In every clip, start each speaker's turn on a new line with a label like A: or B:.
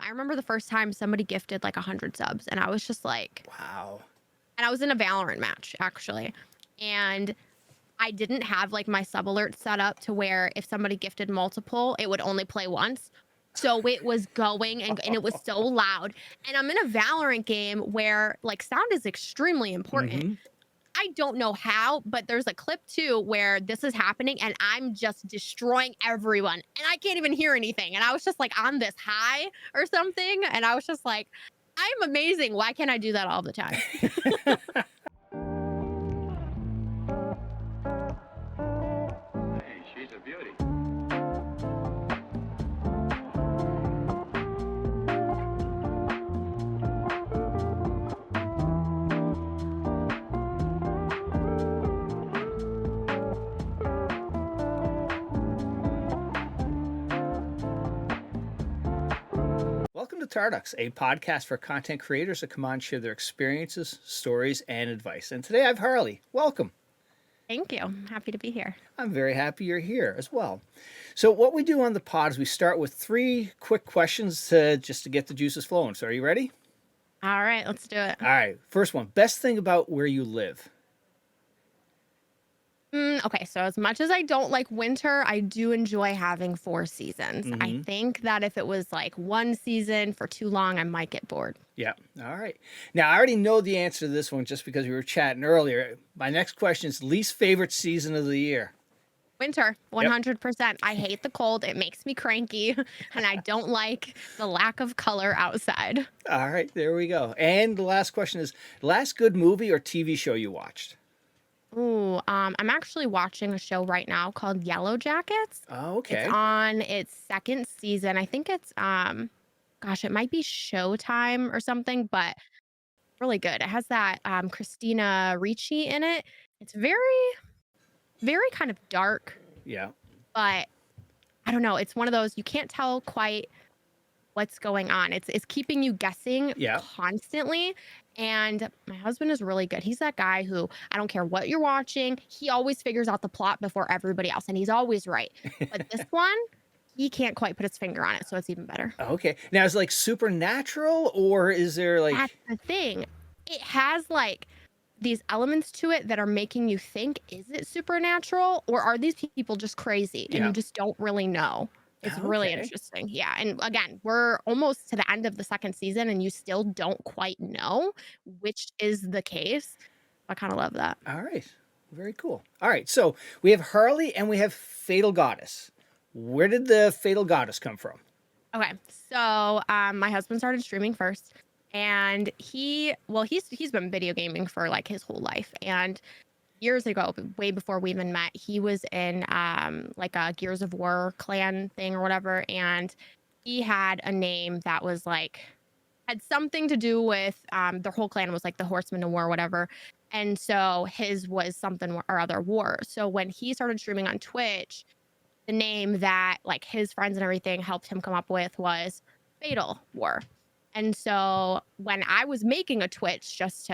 A: I remember the first time somebody gifted like 100 subs, and I was just like,
B: Wow.
A: and I was in a Valorant match actually, and I didn't have like my sub alert set up to where if somebody gifted multiple, it would only play once. So it was going and it was so loud. And I'm in a Valorant game where like sound is extremely important.
B: Mm-hmm.
A: I don't know how, but there's a clip too where this is happening and I'm just destroying everyone and I can't even hear anything. And I was just like on this high or something. And I was just like, I'm amazing. Why can't I do that all the time?
C: Hey, she's a beauty.
B: Welcome to Tarducks, a podcast for content creators that come on and share their experiences, stories, and advice. And today I have Harley. Welcome.
A: Thank you. I'm happy to be here.
B: I'm very happy you're here as well. So what we do on the pod is we start with 3 quick questions just to get the juices flowing. So are you ready?
A: All right, let's do it.
B: All right. First one. Best thing about where you live?
A: Okay, so as much as I don't like winter, I do enjoy having 4 seasons. I
B: Mm-hmm.
A: think that if it was like one season for too long, I might get bored.
B: Yeah. All right. Now, I already know the answer to this one just because we were chatting earlier. My next question is least favorite season of the year.
A: Winter,
B: Yep.
A: 100%. I hate the cold. It makes me cranky, and I don't like the lack of color outside.
B: All right. There we go. And the last question is last good movie or TV show you watched?
A: Ooh, I'm actually watching a show right now called Yellow Jackets.
B: Oh,
A: It's
B: okay.
A: on its 2nd season. I think it's gosh, it might be Showtime or something, but really good. It has that Christina Ricci in it. It's very, very kind of dark,
B: Yeah.
A: but I don't know. It's one of those you can't tell quite what's going on. It's keeping you guessing
B: Yeah.
A: constantly. And my husband is really good. He's that guy who I don't care what you're watching, he always figures out the plot before everybody else, and he's always right. But this one, he can't quite put his finger on it, so it's even better.
B: Okay. Now, is it like supernatural or is there
A: That's
B: like.
A: the thing. It has like these elements to it that are making you think, is it supernatural or are these people just crazy? And
B: Yeah.
A: you just don't really know. It's really
B: Okay.
A: interesting. Yeah. And again, we're almost to the end of the 2nd season and you still don't quite know which is the case. I kind of love that.
B: All right. Very cool. All right. So we have Harley and we have Fatal Goddess. Where did the Fatal Goddess come from?
A: Okay. So my husband started streaming first and he's been video gaming for like his whole life. And years ago, way before we even met, he was in like a Gears of War clan thing or whatever, and he had a name that was like had something to do with their whole clan was like the Horsemen of War, whatever. And so his was something or other war. So when he started streaming on Twitch, the name that like his friends and everything helped him come up with was Fatal War. And so when I was making a Twitch just to,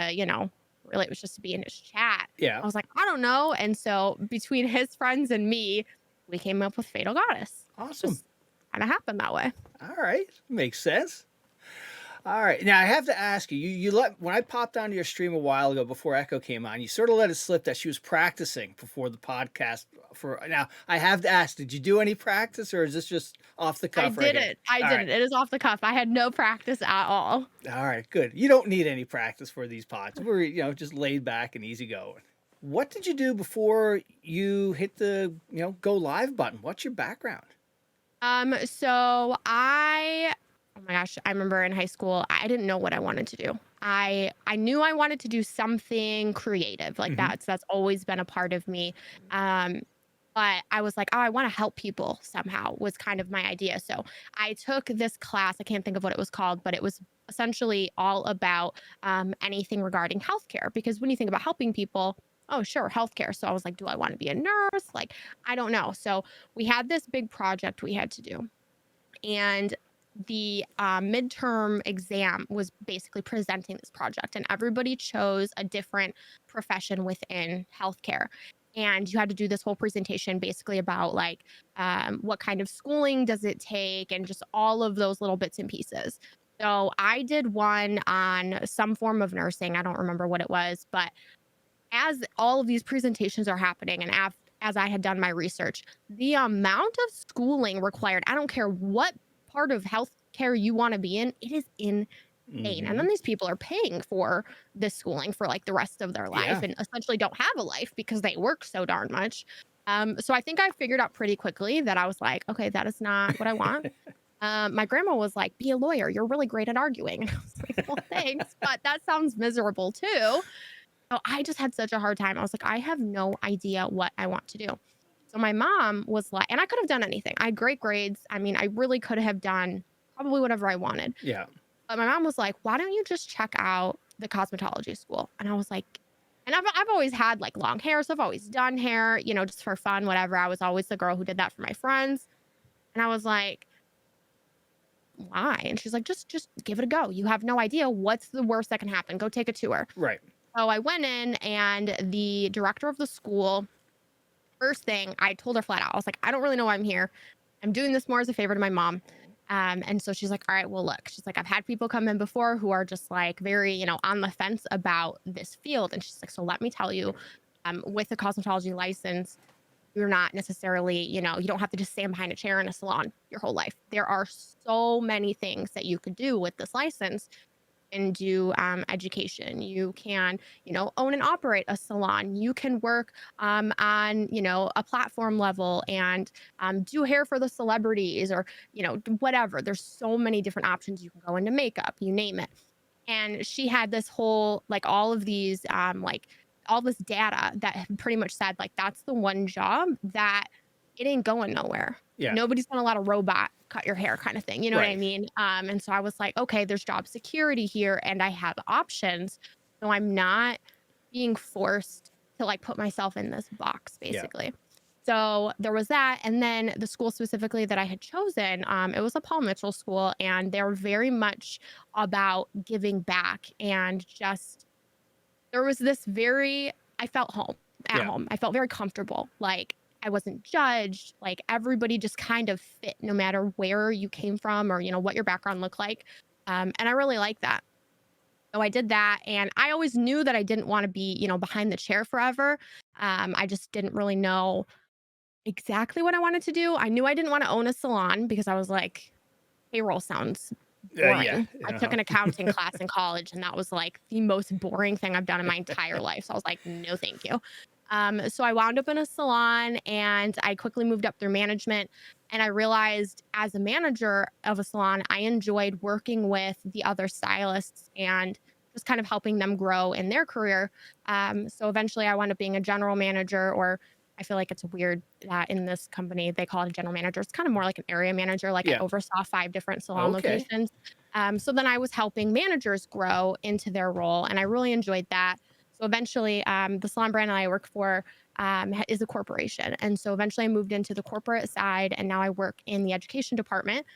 A: really it was just to be in his chat,
B: Yeah.
A: I was like, I don't know. And so between his friends and me, we came up with Fatal Goddess.
B: Awesome.
A: Just kind of happened that way.
B: All right. Makes sense. All right. Now I have to ask you, you let when I popped onto your stream a while ago before Echo came on, you sort of let it slip that she was practicing before the podcast now I have to ask, did you do any practice or is this just off the cuff right here?
A: I didn't. It is off the cuff. I had no practice at all.
B: All right, good. You don't need any practice for these pods. We're, just laid back and easy going. What did you do before you hit the, go live button? What's your background?
A: So oh my gosh, I remember in high school, I didn't know what I wanted to do. I knew I wanted to do something creative. Like
B: Mhm.
A: that's always been a part of me. But I was like, oh, I want to help people somehow was kind of my idea. So I took this class. I can't think of what it was called, but it was essentially all about anything regarding healthcare. Because when you think about helping people, oh, sure, healthcare. So I was like, do I want to be a nurse? Like, I don't know. So we had this big project we had to do. And the midterm exam was basically presenting this project, and everybody chose a different profession within healthcare. and you had to do this whole presentation basically about like what kind of schooling does it take and just all of those little bits and pieces. So I did one on some form of nursing. I don't remember what it was, but as all of these presentations are happening and as I had done my research, the amount of schooling required, I don't care what part of healthcare you want to be in, it is insane. And
B: Hmm.
A: then these people are paying for this schooling for like the rest of their life
B: Yeah.
A: and essentially don't have a life because they work so darn much. So I think I figured out pretty quickly that I was like, okay, that is not what I want. My grandma was like, be a lawyer. You're really great at arguing. And I was like, well, thanks, but that sounds miserable too. So I just had such a hard time. I was like, I have no idea what I want to do. So my mom was like, and I could have done anything. I had great grades. I mean, I really could have done probably whatever I wanted.
B: Yeah.
A: But my mom was like, why don't you just check out the cosmetology school? And I was like, and I've always had like long hair. So I've always done hair, just for fun, whatever. I was always the girl who did that for my friends. And I was like, why? And she's like, just give it a go. You have no idea what's the worst that can happen. Go take a tour.
B: Right.
A: So I went in and the director of the school, first thing I told her flat out, I was like, I don't really know why I'm here. I'm doing this more as a favor to my mom. And so she's like, all right, well, look, she's like, I've had people come in before who are just like very, on the fence about this field. And she's like, so let me tell you, with a cosmetology license, you're not necessarily, you don't have to just stand behind a chair in a salon your whole life. There are so many things that you could do with this license and do education. You can, own and operate a salon. You can work on, a platform level and do hair for the celebrities or, whatever. There's so many different options. You can go into makeup, you name it. And she had this whole, like all of these, like all this data that pretty much said like, that's the one job that it ain't going nowhere.
B: Yeah.
A: Nobody's gonna let a robot cut your hair kind of thing. You know what I
B: Right.
A: mean? And so I was like, okay, there's job security here and I have options. So I'm not being forced to like put myself in this box,
B: Yeah.
A: basically. So there was that. And then the school specifically that I had chosen, it was a Paul Mitchell school, and they're very much about giving back and just there was this very I felt home at
B: Yeah.
A: home. I felt very comfortable. Like I wasn't judged. Like everybody just kind of fit no matter where you came from or, what your background looked like. And I really like that. So I did that. And I always knew that I didn't want to be, behind the chair forever. I just didn't really know exactly what I wanted to do. I knew I didn't want to own a salon because I was like, payroll sounds
B: Yeah.
A: boring. I took an accounting class in college, and that was like the most boring thing I've done in my entire life. So I was like, no, thank you. So I wound up in a salon and I quickly moved up through management. And I realized as a manager of a salon, I enjoyed working with the other stylists and just kind of helping them grow in their career. So eventually I wound up being a general manager, or I feel like it's weird that in this company they call it a general manager. It's kind of more like an area manager. Like I
B: Yeah.
A: oversaw 5 different salon
B: Okay.
A: locations. So then I was helping managers grow into their role, and I really enjoyed that. So eventually, the salon brand that I work for is a corporation. And so eventually I moved into the corporate side, and now I work in the education department.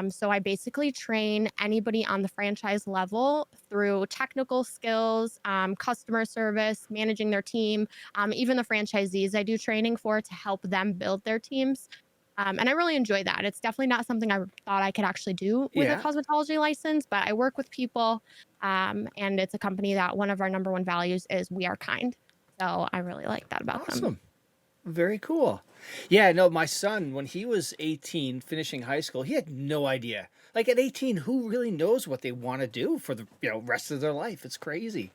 A: So I basically train anybody on the franchise level through technical skills, customer service, managing their team, even the franchisees I do training for to help them build their teams. And I really enjoy that. It's definitely not something I thought I could actually do with a
B: Yeah.
A: cosmetology license, but I work with people. And it's a company that one of our number one values is we are kind. So I really like that about them.
B: Awesome. Very cool. Yeah, no, my son, when he was 18, finishing high school, he had no idea. Like at 18, who really knows what they want to do for the rest of their life? It's crazy.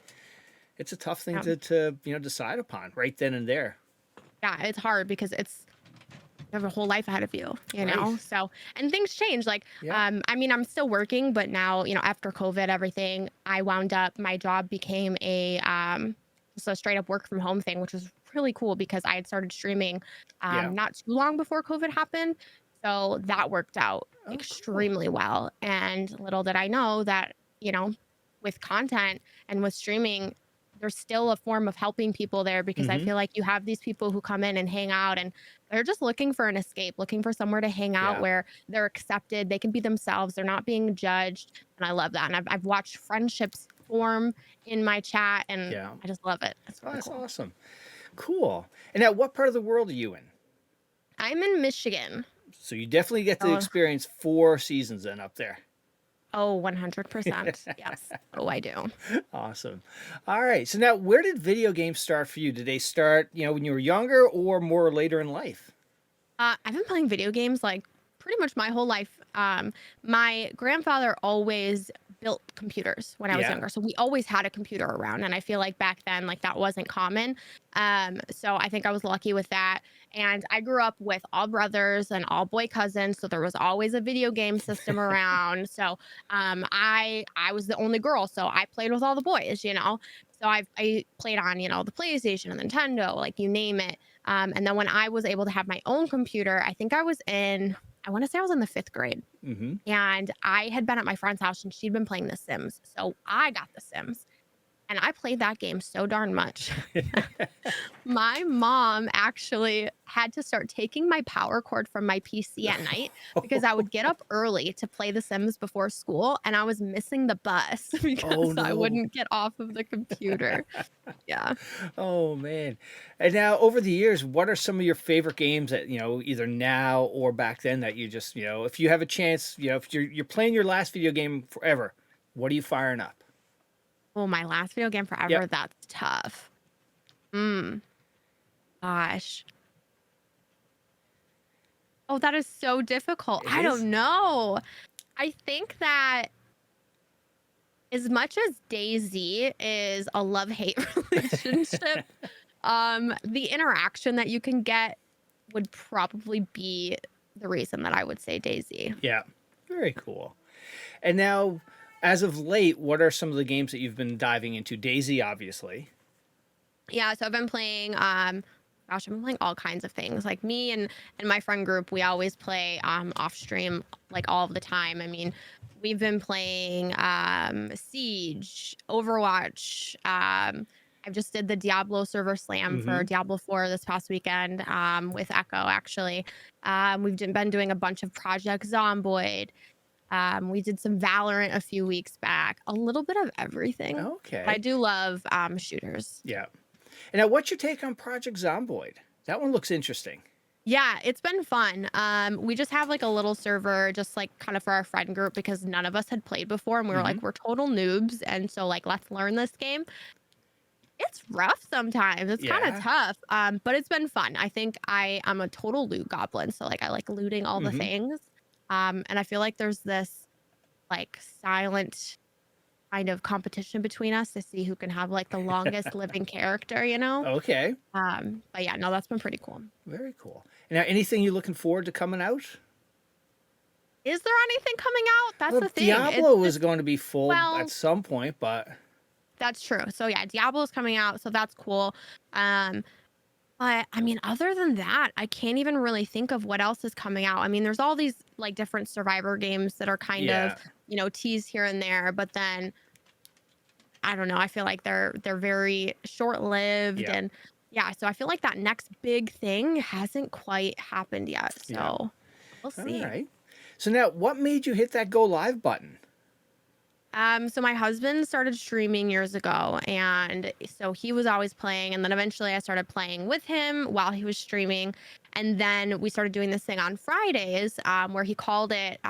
B: It's a tough thing
A: Yeah.
B: to decide upon right then and there.
A: Yeah, it's hard because you have a whole life ahead of you,
B: Right.
A: So, and things change. Like,
B: Yeah.
A: I mean, I'm still working, but now, after COVID, everything, I wound up, my job became just a straight up work from home thing, which was really cool because I had started streaming,
B: Yeah.
A: not too long before COVID happened. So that worked out
B: Oh, cool.
A: extremely well. And little did I know that, with content and with streaming, there's still a form of helping people there because I
B: Mm-hmm.
A: feel like you have these people who come in and hang out and they're just looking for an escape, looking for somewhere to hang out
B: Yeah.
A: where they're accepted, they can be themselves, they're not being judged. And I love that. And I've watched friendships form in my chat and
B: Yeah.
A: I just love it. It's
B: Oh,
A: really
B: that's
A: cool.
B: awesome. Cool. And now, what part of the world are you in?
A: I'm in Michigan.
B: So you definitely get to
A: Oh,
B: experience 4 seasons then up there.
A: oh, 100%. Yes. Oh, I do.
B: Awesome. All right. So now, where did video games start for you? Did they start, when you were younger or more later in life?
A: I've been playing video games like pretty much my whole life. My grandfather always built computers when I was
B: Yeah.
A: younger, so we always had a computer around, and I feel like back then, like that wasn't common. So I think I was lucky with that. And I grew up with all brothers and all boy cousins, so there was always a video game system around. So I was the only girl, so I played with all the boys. So I played on the PlayStation and Nintendo, like you name it. And then when I was able to have my own computer, I want to say I was in the 5th grade.
B: Mm-hmm.
A: And I had been at my friend's house and she'd been playing The Sims. So I got The Sims. And I played that game so darn much. My mom actually had to start taking my power cord from my PC at night because I would get up early to play The Sims before school and I was missing the bus
B: Oh,
A: because I
B: no.
A: wouldn't get off of the computer. Yeah.
B: Oh, man. And now, over the years, what are some of your favorite games that, either now or back then that you just, if you have a chance, if you're playing your last video game forever, what are you firing up?
A: Oh, my last video game forever.
B: Yep.
A: That's tough. Gosh. Oh, that is so difficult.
B: It
A: I
B: is?
A: don't know. I think that as much as DayZ is a love-hate relationship, the interaction that you can get would probably be the reason that I would say DayZ.
B: Yeah. Very cool. And now, as of late, what are some of the games that you've been diving into? DayZ, obviously.
A: Yeah, so I've been playing I've been playing all kinds of things. Like me and my friend group, we always play off stream like all of the time. I mean, we've been playing Siege, Overwatch. I just did the Diablo server slam for
B: Mm-hmm.
A: Diablo 4 this past weekend with Echo actually. Been doing a bunch of Project Zomboid. We did some Valorant a few weeks back. A little bit of everything. But I
B: Okay.
A: do love shooters.
B: Yeah. And now, what's your take on Project Zomboid? That one looks interesting.
A: Yeah, it's been fun. We just have like a little server just like kind of for our friend group because none of us had played before and we were
B: Mm-hmm.
A: like, we're total noobs. And so like, let's learn this game. It's rough sometimes. It's kind
B: Yeah.
A: of tough. But it's been fun. I think I'm a total loot goblin. So like I like looting all the
B: Mm-hmm.
A: things. And I feel like there's this like silent kind of competition between us to see who can have like the longest living character.
B: Okay.
A: But yeah, no, that's been pretty cool.
B: Very cool. And now, anything you're looking forward to coming out?
A: Is there anything coming out? That's
B: Well,
A: the thing.
B: Diablo was going to be full
A: well-
B: at some point, but
A: That's true. So yeah, Diablo's coming out, so that's cool. But I mean, other than that, I can't even really think of what else is coming out. I mean, there's all these like different Survivor games that are kind
B: Yeah.
A: of, teased here and there, but then I don't know. I feel like they're very short-lived
B: Yeah.
A: and yeah, so I feel like that next big thing hasn't quite happened yet. So
B: Yeah.
A: we'll see.
B: all right. So now, what made you hit that go live button?
A: So my husband started streaming years ago, and so he was always playing, and then eventually I started playing with him while he was streaming, and then we started doing this thing on Fridays, where we called it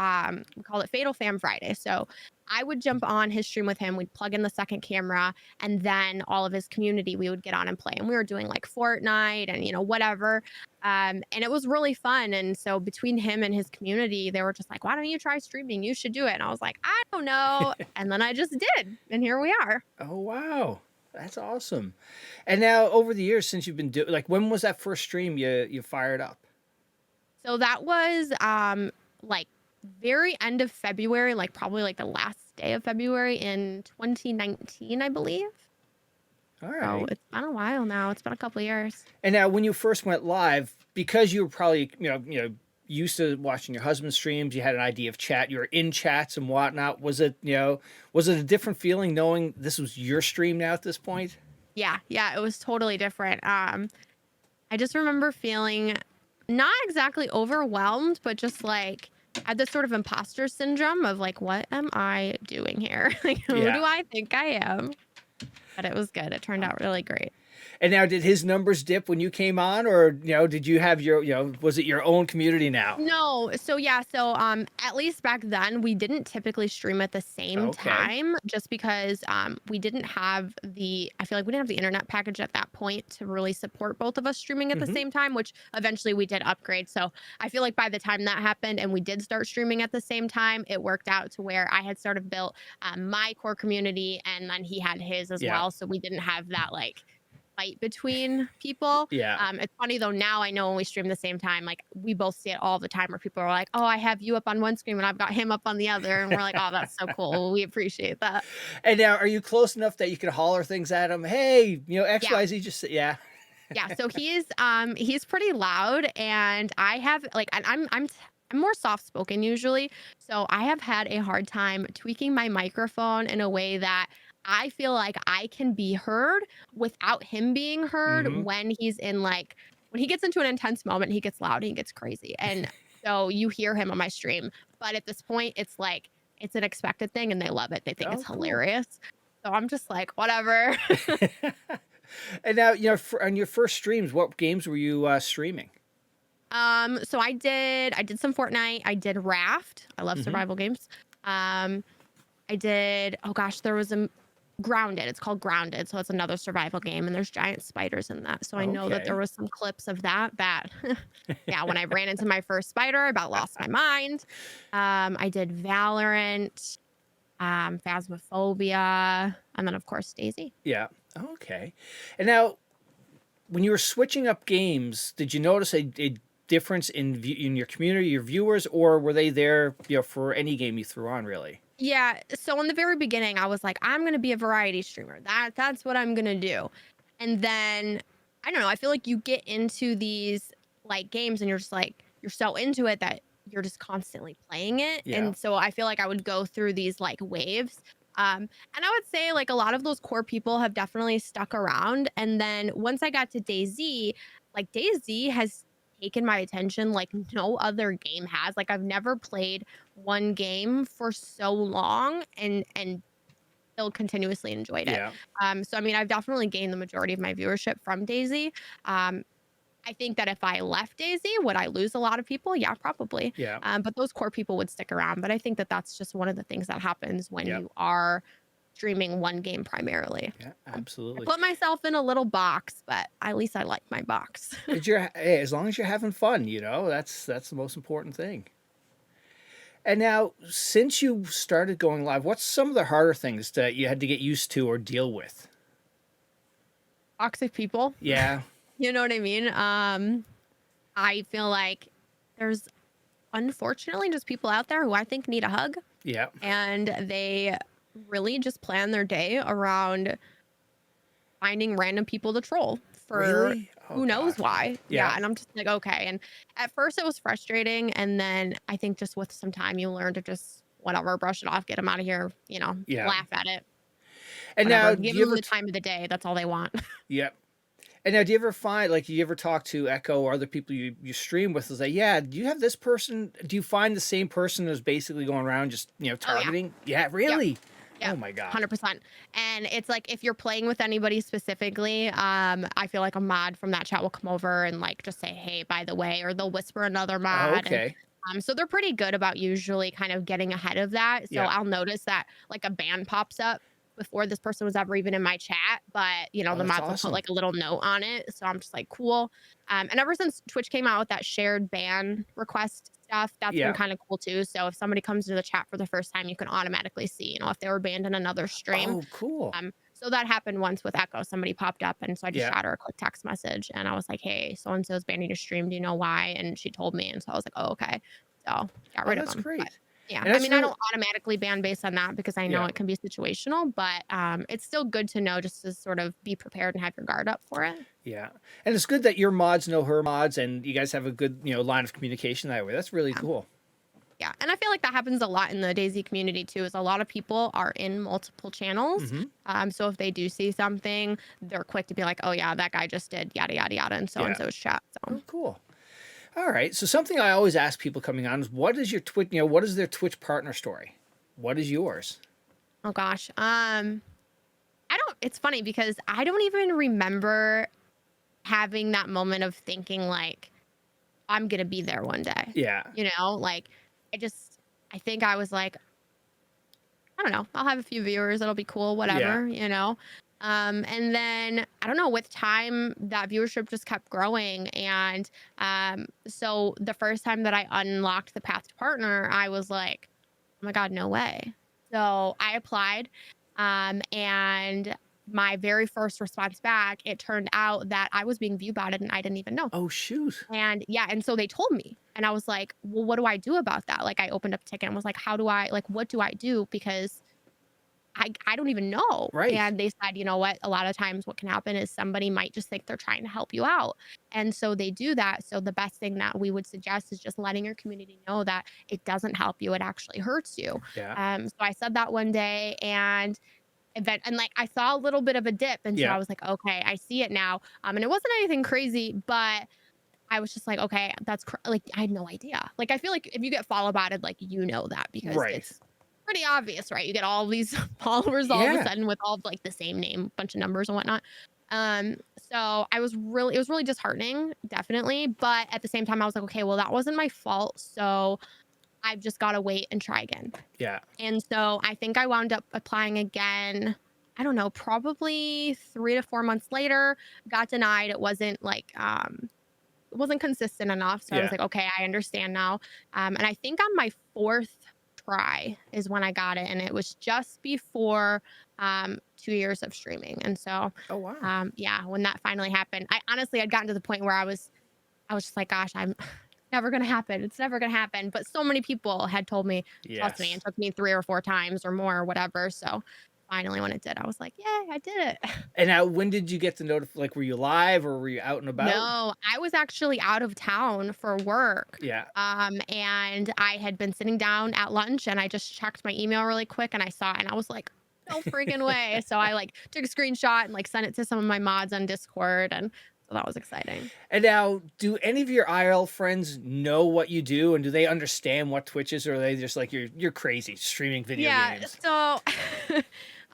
A: Fatal Fam Friday. So I would jump on his stream with him. We'd plug in the second camera, and then all of his community we would get on and play. And we were doing like Fortnite and whatever. And it was really fun. And so between him and his community, they were just like, "Why don't you try streaming? You should do it." And I was like, "I don't know." And then I just did, and here we are.
B: Oh, wow. That's awesome. And now, over the years since you've been doing, like, when was that first stream you fired up?
A: So that was like very end of February, like probably like the last day of February in 2019, I believe.
B: All
A: So
B: right.
A: it's been a while now. It's been a couple of years.
B: And now, when you first went live, because you were probably used to watching your husband's streams, you had an idea of chat, you were in chats and whatnot. Was it a different feeling knowing this was your stream now at this point?
A: Yeah, it was totally different. I just remember feeling not exactly overwhelmed, but just like I had this sort of imposter syndrome of like, what am I doing here? Like, who
B: Yeah.
A: do I think I am? But it was good. It turned out really great.
B: And now, did his numbers dip when you came on, or did you have your, was it your own community now?
A: No, so yeah, so at least back then we didn't typically stream at the same
B: Okay.
A: time just because we didn't have I feel like we didn't have the internet package at that point to really support both of us streaming at the
B: Hmm.
A: same time, which eventually we did upgrade. So I feel like by the time that happened and we did start streaming at the same time, it worked out to where I had sort of built my core community and then he had his as
B: Yeah.
A: well. So we didn't have that like fight between people.
B: Yeah.
A: It's funny though, now I know when we stream the same time, like we both see it all the time where people are like, oh, I have you up on one screen and I've got him up on the other. And we're like, oh, that's so cool. We appreciate that.
B: And now, are you close enough that you can holler things at him? Hey,
A: Yeah.
B: XYZ, just yeah.
A: Yeah. So he's pretty loud and I have like and I'm more soft spoken usually. So I have had a hard time tweaking my microphone in a way that I feel like I can be heard without him being heard
B: Hmm.
A: when he's in like when he gets into an intense moment, he gets loud and he gets crazy. And so you hear him on my stream. But at this point, it's like it's an expected thing and they love it. They think
B: Oh,
A: it's
B: cool.
A: hilarious. So I'm just like, whatever.
B: And now, on your first streams, what games were you streaming?
A: So I did some Fortnite. I did Raft. I love
B: Hmm.
A: survival games. Um, I did, oh gosh, there was a Grounded. It's called Grounded. So it's another survival game and there's giant spiders in that. So I know that there
B: Okay.
A: was some clips of that yeah, when I ran into my first spider, I about lost my mind. I did Valorant, Phasmophobia, and then of course Daisy.
B: Yeah. Okay. And now, when you were switching up games, did you notice a difference in your community, your viewers, or were they there, for any game you threw on, really?
A: Yeah, so in the very beginning, I was like, I'm gonna be a variety streamer. That's what I'm gonna do. And then I don't know, I feel like you get into these like games and you're just like you're so into it that you're just constantly playing it.
B: Yeah.
A: And so I feel like I would go through these like waves. And I would say like a lot of those core people have definitely stuck around. And then once I got to DayZ, like DayZ has taken my attention like no other game has. Like I've never played one game for so long and still continuously enjoyed it.
B: Yeah.
A: So I mean, I've definitely gained the majority of my viewership from DayZ. Um, I think that if I left DayZ, would I lose a lot of people? Yeah, probably.
B: Yeah.
A: But those core people would stick around. But I think that that's just one of the things that happens when
B: Yep.
A: you are streaming one game primarily.
B: Yeah.
A: I
B: Absolutely.
A: put myself in a little box, but at least I like my box.
B: Hey, as long as you're having fun, that's the most important thing. And now, since you started going live, what's some of the harder things that you had to get used to or deal with?
A: Toxic people.
B: Yeah.
A: You know what I mean? I feel like there's unfortunately just people out there who I think need a hug
B: Yeah.
A: and they really just plan their day around finding random people to troll for
B: Really? Oh
A: who knows
B: gosh.
A: why. Yeah.
B: Yeah.
A: And I'm just like, okay. And at first it was frustrating. And then I think just with some time, you learn to just whatever, brush it off, get them out of here,
B: Yeah.
A: laugh at it,
B: And
A: whatever.
B: now, do
A: Give
B: you
A: them
B: ever?
A: the time of the day. That's all they want.
B: Yep. And now, do you ever find, like, you ever talk to Echo or other people you stream with, is like, yeah, do you have this person? Do you find the same person is basically going around just,
A: Oh, yeah.
B: targeting? Yeah,
A: Yep.
B: really?
A: Yeah,
B: Oh my God.
A: 100%. And it's like if you're playing with anybody specifically, I feel like a mod from that chat will come over and like just say, "Hey, by the way," or they'll whisper another
B: Oh,
A: mod. And
B: okay.
A: so they're pretty good about usually kind of getting ahead of that. So
B: Yeah.
A: I'll notice that like a ban pops up before this person was ever even in my chat, but
B: Oh,
A: the
B: that's
A: mods will put
B: awesome.
A: like a little note on it. So I'm just like, cool. And ever since Twitch came out with that shared ban request stuff, that's been
B: Yeah.
A: kind of cool too. So if somebody comes into the chat for the first time, you can automatically see, if they were banned in another stream.
B: Oh, cool.
A: So that happened once with Echo. Somebody popped up, and so I just
B: Yeah.
A: shot her a quick text message, and I was like, "Hey, so and so's banning your stream. Do you know why?" And she told me, and so I was like, "Oh, okay." So got
B: Oh,
A: rid of
B: that's
A: them.
B: great.
A: But yeah,
B: And
A: I
B: that's
A: mean, I
B: really,
A: don't automatically ban based on that because I know
B: yeah.
A: it can be situational, but it's still good to know just to sort of be prepared and have your guard up for it.
B: Yeah. And it's good that your mods know her mods and you guys have a good, line of communication that way. That's really
A: Yeah.
B: cool.
A: Yeah, and I feel like that happens a lot in the DayZ community too. Is a lot of people are in multiple channels,
B: Hmm.
A: so if they do see something, they're quick to be like, "Oh yeah, that guy just did yada yada yada," and
B: Yeah.
A: so's chat. So
B: Oh, cool. All right. So something I always ask people coming on is what is your Twitch, what is their Twitch partner story? What is yours?
A: oh gosh, I don't it's funny because I don't even remember having that moment of thinking like I'm gonna be there one day.
B: Yeah.
A: You know, like I think I was like, I don't know, I'll have a few viewers, it'll be cool,
B: Yeah.
A: whatever, you know. And then I don't know, with time that viewership just kept growing. And so the first time that I unlocked the path to partner, I was like, oh my God, no way. So I applied, and my very first response back, it turned out that I was being view botted and I didn't even know.
B: Oh, shoot.
A: And yeah, and so they told me, and I was like, well, what do I do about that? Like, I opened up a ticket and was like, how do I, like, what do I do? Because I don't even know.
B: Right.
A: And they said, you know what? A lot of times what can happen is somebody might just think they're trying to help you out. And so they do that. So the best thing that we would suggest is just letting your community know that it doesn't help you. It actually hurts you.
B: Yeah.
A: So I said that one day, and like I saw a little bit of a dip. And so
B: Yeah.
A: I was like, okay, I see it now. And it wasn't anything crazy, but I was just like, okay, like I had no idea. Like I feel like if you get follow botted, like you know that because
B: Right.
A: it's pretty obvious, right? You get all these followers all of a
B: Yeah.
A: sudden with all like the same name, bunch of numbers and whatnot. So it was really disheartening, definitely. But at the same time, I was like, okay, well, that wasn't my fault. So I've just got to wait and try again.
B: Yeah.
A: And so I think I wound up applying again. I don't know, probably 3 to 4 months later, got denied. It wasn't like, it wasn't consistent enough. So I was
B: Yeah.
A: like, okay, I understand now. And I think on my 4th try is when I got it. And it was just before 2 years of streaming. And so,
B: Oh, wow.
A: yeah, when that finally happened, I honestly had gotten to the point where I was just like, gosh, I'm never going to happen. It's never going to happen. But so many people had told me, trust me,
B: Yes.
A: it took me 3 or 4 times or more or whatever. So finally, when it did, I was like, yeah, I did it.
B: And now, when did you get the notification? Like, were you live or were you out and about?
A: No, I was actually out of town for work.
B: Yeah.
A: And I had been sitting down at lunch and I just checked my email really quick and I saw it and I was like, no freaking way. So I like took a screenshot and like sent it to some of my mods on Discord. And so that was exciting.
B: And now, do any of your IRL friends know what you do, and do they understand what Twitch is, or are they just like you're crazy streaming video games?
A: So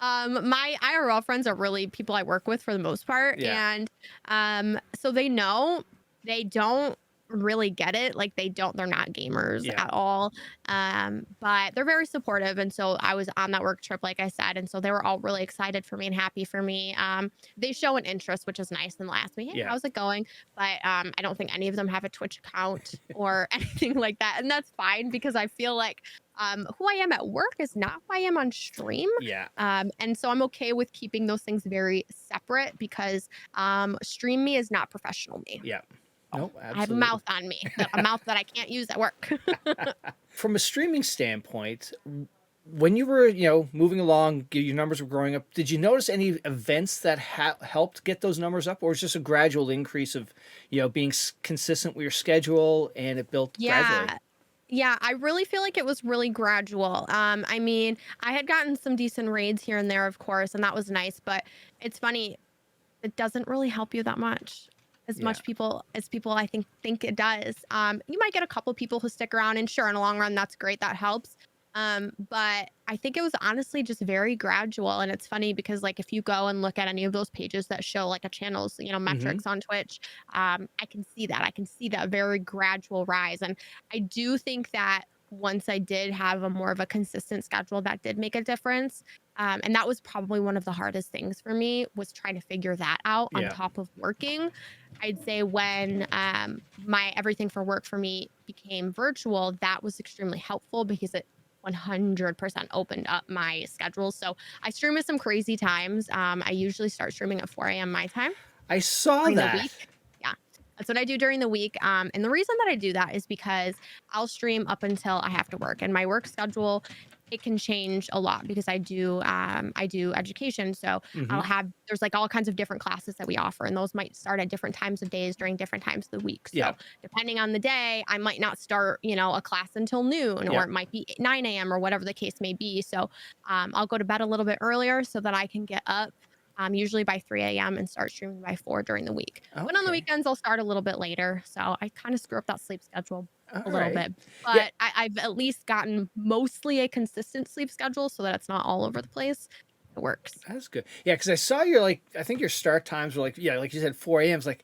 A: my IRL friends are really people I work with for the most part.
B: Yeah.
A: And so they know. They don't really get it. Like they're not gamers
B: Yeah.
A: at all. But they're very supportive. And so I was on that work trip, like I said. And so they were all really excited for me and happy for me. They show an interest, which is nice, and they'll ask me, hey,
B: Yeah.
A: how's it going? But I don't think any of them have a Twitch account or anything like that. And that's fine because I feel like who I am at work is not who I am on stream.
B: Yeah.
A: And so I'm okay with keeping those things very separate because stream me is not professional me.
B: Yeah. No,
A: I have a
B: absolutely.
A: mouth on me, a mouth that I can't use at work.
B: From a streaming standpoint, when you were, moving along, your numbers were growing up, did you notice any events that helped get those numbers up, or was it just a gradual increase of, being consistent with your schedule and it built gradually?
A: Yeah, I really feel like it was really gradual. I mean, I had gotten some decent raids here and there, of course, and that was nice, but it's funny, it doesn't really help you that much. As
B: Yeah.
A: much people as people I think it does. You might get a couple people who stick around, and sure, in the long run, that's great. That helps. But I think it was honestly just very gradual. And it's funny because like if you go and look at any of those pages that show like a channel's, metrics on Twitch, I can see that. I can see that very gradual rise. And I do think that once I did have a more of a consistent schedule, that did make a difference. And that was probably one of the hardest things for me was trying to figure that out on
B: Yeah.
A: top of working. I'd say when my everything for work for me became virtual, that was extremely helpful because it 100% opened up my schedule. So I stream at some crazy times. I usually start streaming at 4 a.m. my time
B: I saw
A: during the
B: that.
A: week. Yeah, that's what I do during the week. And the reason that I do that is because I'll stream up until I have to work, and my work schedule, it can change a lot because I do education. So
B: Mhm.
A: there's like all kinds of different classes that we offer, and those might start at different times of days during different times of the week. So
B: Yeah.
A: depending on the day, I might not start, a class until noon,
B: Yeah.
A: or it might be 9 a.m. or whatever the case may be. So I'll go to bed a little bit earlier so that I can get up usually by 3 a.m. and start streaming by 4 during the week. But on the
B: Okay.
A: weekends, I'll start a little bit later. So I kind of screw up that sleep schedule
B: All
A: a little
B: right.
A: bit.
B: Yeah.
A: But I've at least gotten mostly a consistent sleep schedule so that it's not all over the place. it works.
B: That's good. Yeah, because I saw your I think your start times were like like you said 4 a.m. It's like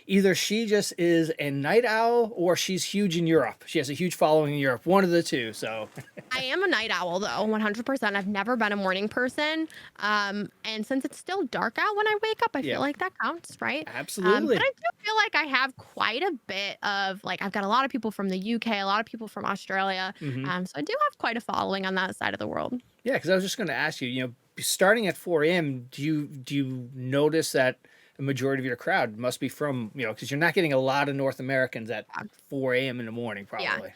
B: either she just is a night owl or she's huge in Europe. She has a huge following in Europe. One of the two. So
A: I am a night owl though, 100%. I've never been a morning person. And since it's still dark out when I wake up, I
B: yeah,
A: feel like that counts, right? But
B: absolutely.
A: I do feel like I have quite a bit of like I've got a lot of people from the UK, a lot of people from Australia.
B: Hmm.
A: So I do have quite a following on that side of the world.
B: Yeah, because I was just going to ask you. Starting at 4 a.m., do you notice that a majority of your crowd must be from because you're not getting a lot of North Americans at
A: Yeah.
B: 4 a.m. in the morning,
A: Yeah.
B: probably.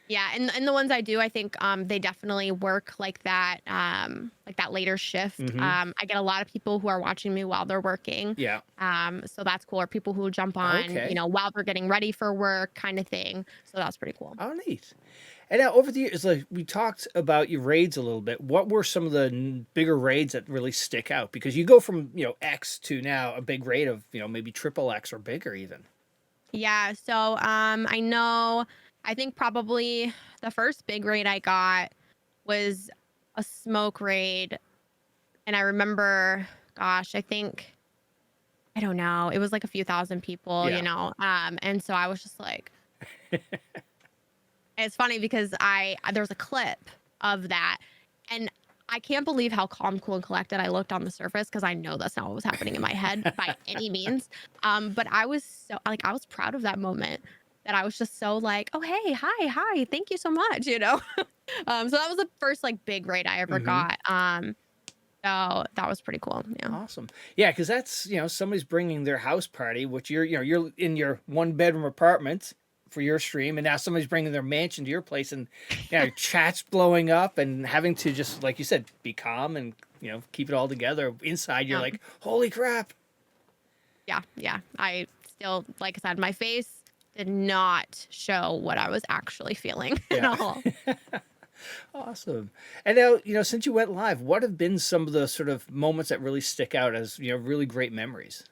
A: Yeah, and the ones I do, I think they definitely work like that later shift.
B: Hmm.
A: I get a lot of people who are watching me while they're working.
B: Yeah.
A: So that's cool. Or people who jump on,
B: Okay.
A: while they're getting ready for work, kind of thing. So that's pretty cool.
B: Oh, neat. And now over the years, like we talked about your raids a little bit. What were some of the bigger raids that really stick out? Because you go from X to now a big raid of maybe triple X or bigger even.
A: Yeah. So I know. I think probably the first big raid I got was a smoke raid, and I remember, gosh, I don't know. It was like a few thousand people,
B: Yeah.
A: And so I was just like, it's funny because there's a clip of that, and I can't believe how calm, cool, and collected I looked on the surface because I know that's not what was happening in my head by any means. But I was so like I was proud of that moment that I was just so like, oh hey, hi, thank you so much. So that was the first like big raid I ever
B: Hmm.
A: got. So that was pretty cool. Yeah.
B: Awesome. Yeah, because that's somebody's bringing their house party, which you're in your 1 bedroom apartment for your stream, and now somebody's bringing their mansion to your place, and chat's blowing up, and having to just like you said, be calm and keep it all together. Inside, you're
A: Yeah.
B: like, holy crap.
A: Yeah. I still, like I said, my face did not show what I was actually feeling at
B: Yeah.
A: all.
B: Awesome. And now, since you went live, what have been some of the sort of moments that really stick out as, really great memories?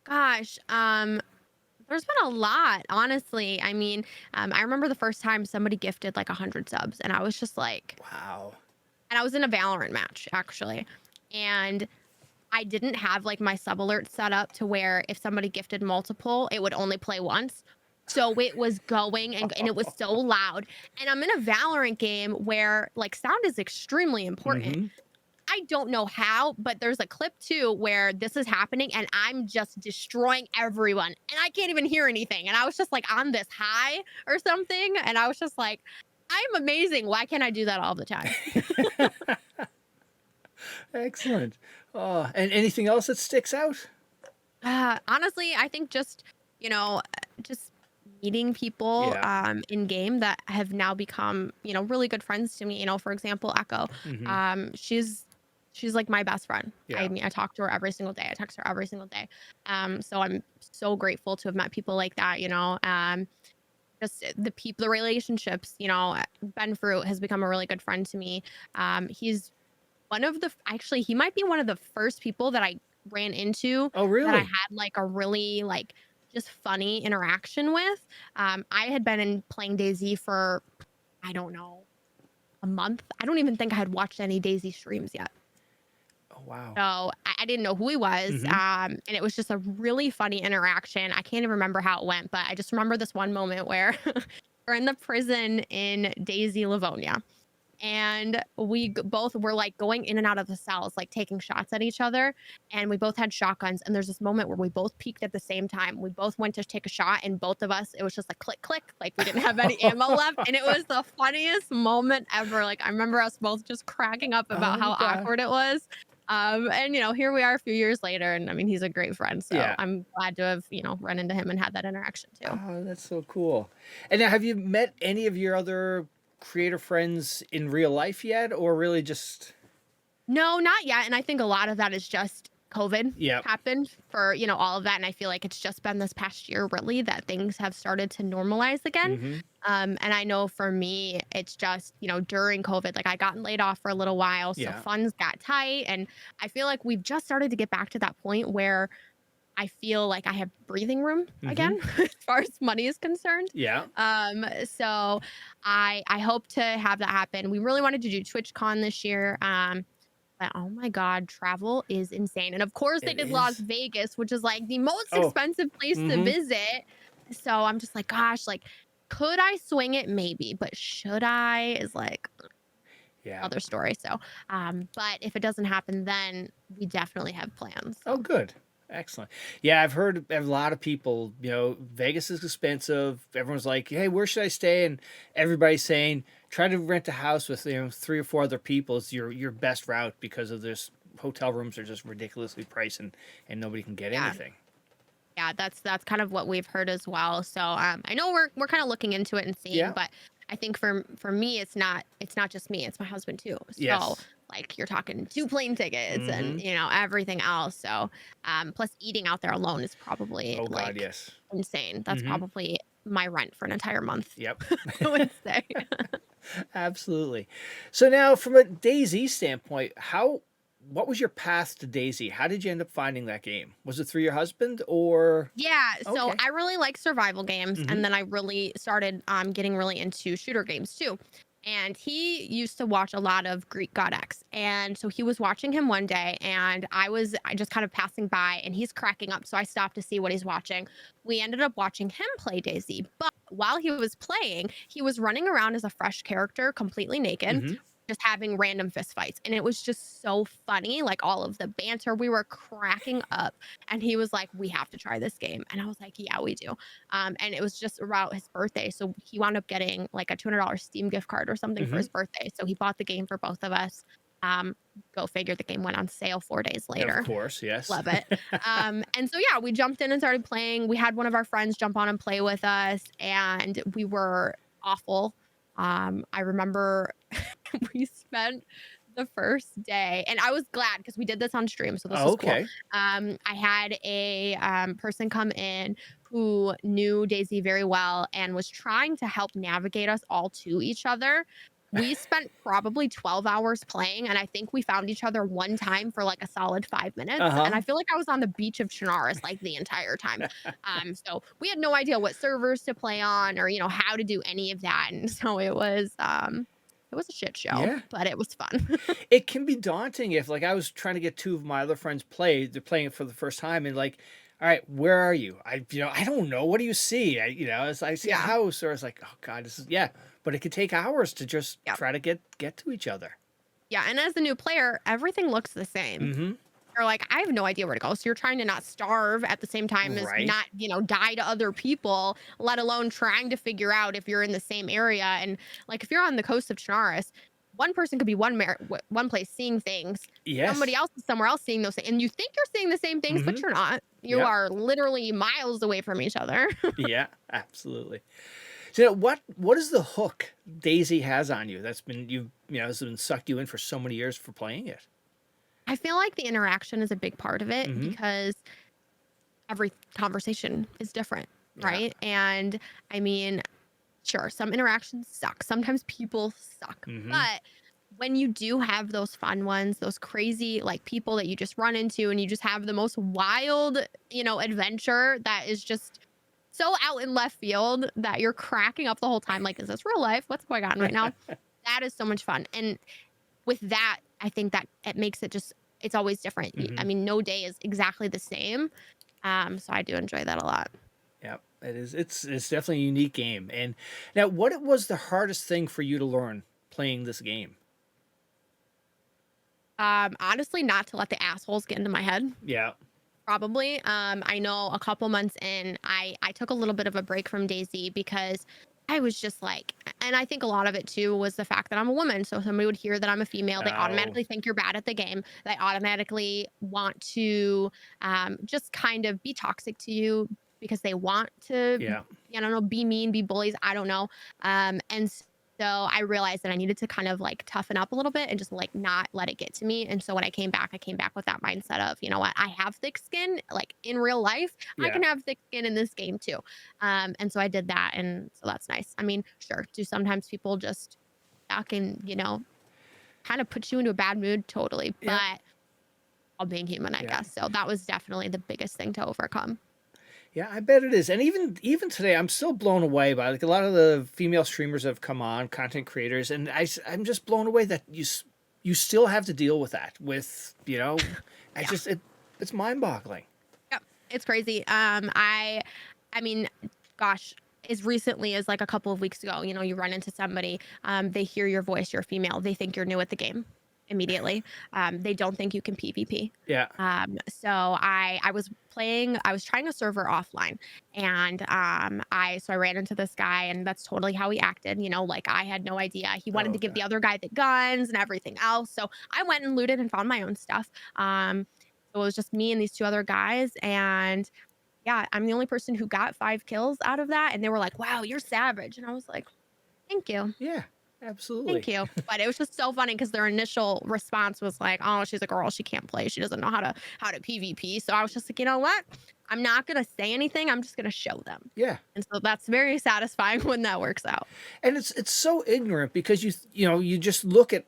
A: Gosh, there's been a lot, honestly. I mean, I remember the first time somebody gifted like 100 subs, and I was just like,
B: Wow.
A: and I was in a Valorant match actually, and I didn't have like my sub alert set up to where if somebody gifted multiple, it would only play once. So it was going and it was so loud. And I'm in a Valorant game where like sound is extremely important.
B: Hmm.
A: I don't know how, but there's a clip too where this is happening and I'm just destroying everyone and I can't even hear anything. And I was just like on this high or something. And I was just like, I'm amazing. Why can't I do that all the time?
B: Excellent. Oh, and anything else that sticks out?
A: Honestly, I think just meeting people
B: Yeah.
A: in game that have now become, really good friends to me. For example, Echo.
B: Hmm.
A: She's like my best friend. I
B: Yeah.
A: mean, I talk to her every single day. I text her every single day. So I'm so grateful to have met people like that. Just the relationships. Ben Fruit has become a really good friend to me. He's actually he might be one of the first people that I ran into
B: Oh,
A: that I
B: really?
A: had like a really like just funny interaction with. I had been playing DayZ for I don't know a month. I don't even think I had watched any DayZ streams yet.
B: Oh, wow.
A: So I didn't know who he was.
B: Hmm.
A: And it was just a really funny interaction. I can't even remember how it went, but I just remember this one moment where we're in the prison in DayZ, Livonia. And we both were like going in and out of the cells, like taking shots at each other. And we both had shotguns. And there's this moment where we both peeked at the same time. We both went to take a shot, and both of us, it was just like click, click, like we didn't have any ammo left. And it was the funniest moment ever. Like I remember us both just cracking up about how
B: Oh, God.
A: awkward it was. And here we are a few years later. And I mean, he's a great friend. So
B: Yeah.
A: I'm glad to have, run into him and had that interaction too.
B: Oh, that's so cool. And now, have you met any of your other creator friends in real life yet, or really just?
A: No, not yet. And I think a lot of that is just COVID
B: Yeah.
A: happened for, all of that. And I feel like it's just been this past year, really, that things have started to normalize again.
B: Hmm.
A: And I know for me, it's just, during COVID, like I got laid off for a little while. So
B: Yeah.
A: funds got tight. And I feel like we've just started to get back to that point where I feel like I have breathing room
B: Hmm.
A: again, as far as money is concerned.
B: Yeah.
A: So I hope to have that happen. We really wanted to do TwitchCon this year. But oh my God, travel is insane. And of course, they
B: It
A: did Las
B: is.
A: Vegas, which is like the most
B: Oh,
A: expensive place to
B: mm-hmm.
A: visit. So I'm just like, gosh, like, could I swing it? Maybe, but should I? Is like
B: Yeah.
A: another story. So, but if it doesn't happen, then we definitely have plans.
B: Oh,
A: So,
B: good. Excellent. Yeah, I've heard a lot of people, Vegas is expensive. Everyone's like, hey, where should I stay? And everybody's saying, try to rent a house with, 3 or 4 other people. It's your best route because of this hotel rooms are just ridiculously priced and nobody can get
A: yeah,
B: anything.
A: yeah, that's kind of what we've heard as well. So, I know we're kind of looking into it and seeing,
B: Yeah.
A: but I think for me, it's not just me, it's my husband too. So,
B: Yes.
A: like you're talking 2 plane tickets and
B: Mm-hmm.
A: everything else. So, plus eating out there alone is probably
B: Oh, God,
A: like
B: yes.
A: insane. That's
B: Mm-hmm.
A: probably my rent for an entire month.
B: Yep.
A: I would say.
B: Absolutely. So now, from a DayZ standpoint, what was your path to DayZ? How did you end up finding that game? Was it through your husband or?
A: Yeah, so
B: Okay.
A: I really like survival games,
B: Mm-hmm.
A: and then I really started getting really into shooter games too. And he used to watch a lot of Greek God X, and so he was watching him one day, and I just kind of passing by, and he's cracking up, so I stopped to see what he's watching. We ended up watching him play DayZ, but while he was playing, he was running around as a fresh character, completely naked,
B: Mm-hmm.
A: just having random fist fights, and it was just so funny, like all of the banter. We were cracking up, and he was like, "We have to try this game." And I was like, "Yeah, we do." And it was just about his birthday. So he wound up getting like a $200 Steam gift card or something for
B: Mm-hmm.
A: his birthday. So he bought the game for both of us. Go figure, the game went on sale 4 days
B: Of
A: later.
B: course, yes.
A: Love it. And so yeah, we jumped in and started playing. We had one of our friends jump on and play with us, and we were awful. I remember we spent the first day, and I was glad because we did this on stream, so this
B: Oh,
A: was cool.
B: okay.
A: I had a person come in who knew Daisy very well and was trying to help navigate us all to each other. We spent probably 12 hours playing, and I think we found each other one time for like a solid 5 minutes. And
B: Uh-huh.
A: I feel like I was on the beach of Chinaris like the entire time. So we had no idea what servers to play on or how to do any of that. And so it was a shit show,
B: Yeah.
A: but it was fun.
B: It can be daunting if, like, I was trying to get 2 of my other friends they're playing it for the first time and like, all right, where are you? I don't know. What do you see? As I see a
A: Yeah.
B: house or it's like, oh God, yeah. But it could take hours to just
A: Yeah.
B: try to get to each other.
A: Yeah. And as a new player, everything looks the same.
B: Mm-hmm.
A: You're like, I have no idea where to go. So you're trying to not starve at the same time as
B: Right.
A: not, die to other people, let alone trying to figure out if you're in the same area. And like, if you're on the coast of Chinaris, one person could be one place seeing things. Somebody
B: Yes.
A: else is somewhere else seeing those things. And you think you're seeing the same things,
B: Mm-hmm.
A: but you're not. You
B: Yep.
A: are literally miles away from each other.
B: Yeah, absolutely. So what is the hook Daisy has on you that's been has been sucked you in for so many years for playing it?
A: I feel like the interaction is a big part of it
B: Mm-hmm.
A: because every conversation is different,
B: Yeah.
A: right? And I mean, sure, some interactions suck. Sometimes people suck.
B: Mm-hmm.
A: But when you do have those fun ones, those crazy like people that you just run into and you just have the most wild, adventure that is just so out in left field that you're cracking up the whole time. Like, is this real life? What's going on right now? That is so much fun. And with that, I think that it makes it just, it's always different. I
B: Mm-hmm.
A: mean, no day is exactly the same. So I do enjoy that a lot.
B: Yeah, it is. It's definitely a unique game. And now, what was the hardest thing for you to learn playing this game?
A: Honestly, not to let the assholes get into my head.
B: Yeah.
A: Probably. I know a couple months in, I took a little bit of a break from DayZ because I was just like, and I think a lot of it too was the fact that I'm a woman. So somebody would hear that I'm a female, they
B: Oh,
A: automatically think you're bad at the game. They automatically want to just kind of be toxic to you because they want to,
B: yeah.
A: I don't know, be mean, be bullies. I don't know. And so I realized that I needed to kind of like toughen up a little bit and just like not let it get to me. And so when I came back with that mindset of, you know what, I have thick skin, like in real life, I
B: Yeah.
A: can have thick skin in this game too. And so I did that. And so that's nice. I mean, sure. Do sometimes people just suck and, kind of put you into a bad mood? Totally.
B: Yeah.
A: But all being human, I
B: Yeah.
A: guess. So that was definitely the biggest thing to overcome.
B: Yeah, I bet it is. And even today, I'm still blown away by like a lot of the female streamers that have come on, content creators, and I'm just blown away that you you still have to deal with that with, I
A: Yeah.
B: just, it's mind boggling.
A: Yep. It's crazy. I mean, gosh, as recently as like a couple of weeks ago, you run into somebody, they hear your voice, you're female, they think you're new at the game immediately. They don't think you can PvP.
B: Yeah.
A: So I was trying a server offline, and I ran into this guy, and that's totally how he acted. Like I had no idea. He wanted
B: Oh,
A: to give
B: God.
A: the other guy the guns and everything else. So I went and looted and found my own stuff. So it was just me and these two other guys, and yeah, I'm the only person who got 5 kills out of that, and they were like, "Wow, you're savage," and I was like, "Thank you."
B: Yeah,
A: Thank
B: absolutely.
A: you. But it was just so funny because their initial response was like, "Oh, she's a girl. She can't play. She doesn't know how to PvP." So I was just like, you know what? I'm not gonna say anything. I'm just gonna show them.
B: Yeah.
A: And so that's very satisfying when that works out.
B: And it's so ignorant because you just look at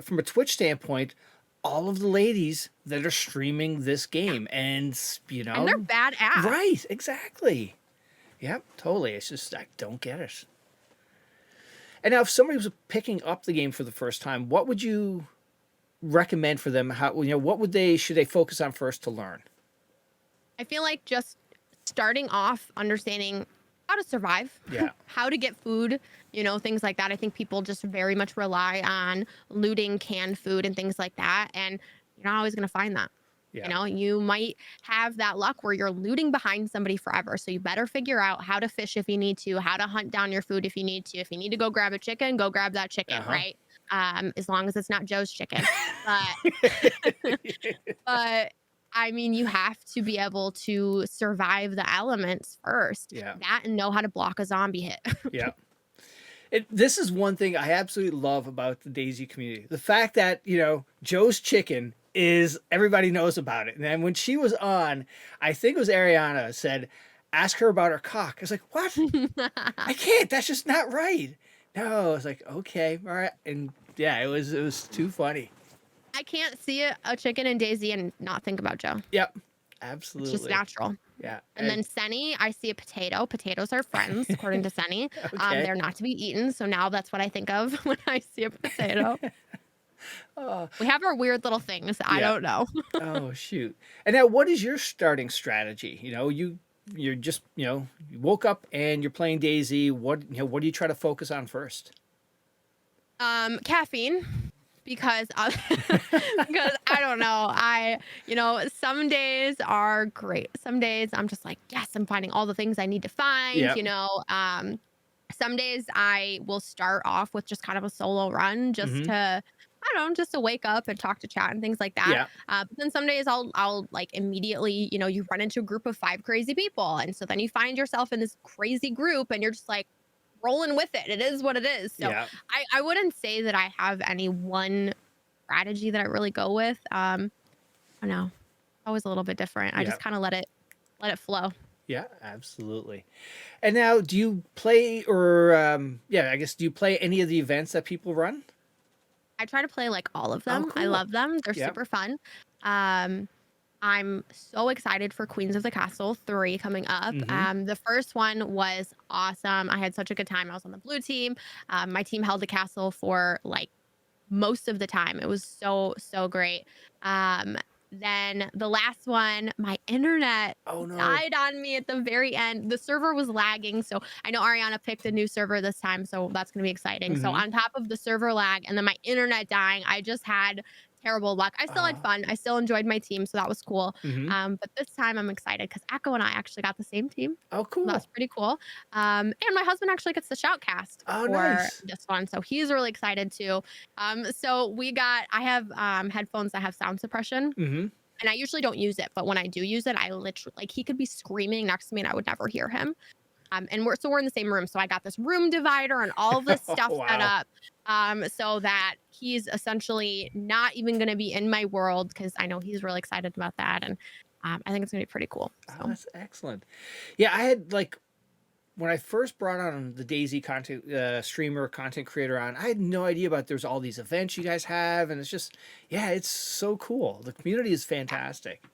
B: from a Twitch standpoint, all of the ladies that are streaming this game, and
A: And they're badass.
B: right, exactly. Yep, totally. It's just I don't get it. And now, if somebody was picking up the game for the first time, what would you recommend for them? How what should they focus on first to learn?
A: I feel like just starting off understanding how to survive,
B: Yeah.
A: how to get food, things like that. I think people just very much rely on looting canned food and things like that. And you're not always going to find that.
B: Yeah.
A: You might have that luck where you're looting behind somebody forever. So you better figure out how to fish if you need to, how to hunt down your food if you need to. If you need to go grab a chicken, go grab that chicken,
B: Uh-huh.
A: right? As long as it's not Joe's chicken. But I mean, you have to be able to survive the elements first.
B: Yeah.
A: That and know how to block a zombie hit.
B: Yeah. This is one thing I absolutely love about the DayZ community. The fact that, Joe's chicken is everybody knows about it. And then when she was on, I think it was Ariana said, ask her about her cock. I was like, what? I can't. That's just not right. No, I was like, okay, all right. And yeah, it was too funny.
A: I can't see a chicken in DayZ and not think about Joe.
B: Yep. Absolutely.
A: It's just natural.
B: Yeah.
A: And then Suni, I see a potato. Potatoes are friends, according to Suni.
B: Okay.
A: They're not to be eaten. So now that's what I think of when I see a potato. We have our weird little things. I
B: Yeah.
A: don't know.
B: Oh, shoot. And now what is your starting strategy? You're just, you woke up and you're playing DayZ. What do you try to focus on first?
A: Caffeine. Because because I don't know. Some days are great. Some days I'm just like, yes, I'm finding all the things I need to find.
B: Yep.
A: Some days I will start off with just kind of a solo run just
B: Mhm.
A: to, I don't know, just to wake up and talk to chat and things like that.
B: Yeah.
A: But then some days I'll like immediately, you run into a group of 5 crazy people. And so then you find yourself in this crazy group and you're just like rolling with it. It is what it is. So
B: Yeah.
A: I wouldn't say that I have any one strategy that I really go with. I don't know. Always a little bit different. I
B: Yeah.
A: just kind of let it flow.
B: Yeah, absolutely. And now, do you play do you play any of the events that people run?
A: I try to play like all of them. I
B: cool.
A: love them. They're
B: Yep.
A: super fun. I'm so excited for Queens of the Castle 3 coming up.
B: Mhm.
A: The first one was awesome. I had such a good time. I was on the blue team. My team held the castle for like most of the time. It was so, so great. Then the last one, my internet
B: Oh, no.
A: died on me at the very end. The server was lagging. So I know Ariana picked a new server this time. So that's going to be exciting. So
B: Mhm.
A: on top of the server lag and then my internet dying, I just had terrible luck. I still had fun. I still enjoyed my team. So that was cool.
B: Mhm.
A: But this time I'm excited because Echo and I actually got the same team.
B: Oh, cool.
A: That's pretty cool. And my husband actually gets the shoutcast
B: Oh,
A: for
B: nice.
A: this one. So he's really excited too. So I have headphones that have sound suppression.
B: Mhm.
A: And I usually don't use it, but when I do use it, I literally like he could be screaming next to me and I would never hear him. And we're in the same room, so I got this room divider and all of this stuff
B: Oh,
A: set
B: wow.
A: up, so that he's essentially not even going to be in my world because I know he's really excited about that, and I think it's going to be pretty cool.
B: Oh,
A: So
B: that's excellent. Yeah, I had when I first brought on the DayZ content streamer content creator on, I had no idea about there's all these events you guys have, and it's just it's so cool. The community is fantastic.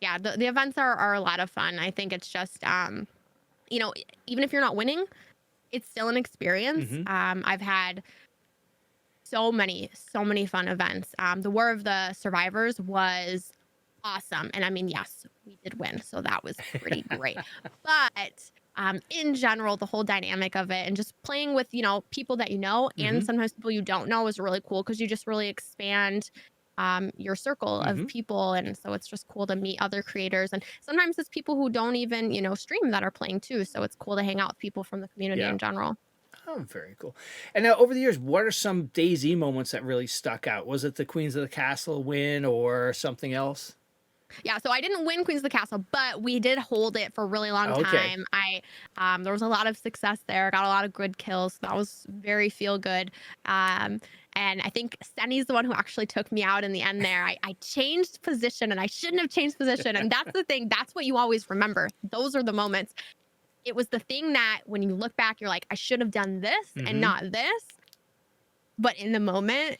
A: yeah, the events are a lot of fun. I think it's just even if you're not winning, it's still an experience.
B: Mhm.
A: I've had so many fun events. The War of the Survivors was awesome. And I mean, yes, we did win. So that was pretty great. But in general, the whole dynamic of it and just playing with, people that you know and
B: Mm-hmm.
A: sometimes people you don't know is really cool because you just really expand your circle of
B: Mm-hmm.
A: people. And so it's just cool to meet other creators. And sometimes it's people who don't even, stream that are playing too. So it's cool to hang out with people from the community
B: Yeah.
A: in general.
B: Oh, very cool. And now, over the years, what are some DayZ moments that really stuck out? Was it the Queens of the Castle win or something else?
A: Yeah, so I didn't win Queens of the Castle, but we did hold it for a really long
B: Okay.
A: time. There was a lot of success there. Got a lot of good kills. That was very feel good. And I think Suni's the one who actually took me out in the end there. I changed position and I shouldn't have changed position. And that's the thing. That's what you always remember. Those are the moments. It was the thing that when you look back, you're like, I should have done this and
B: Mm-hmm.
A: not this. But in the moment,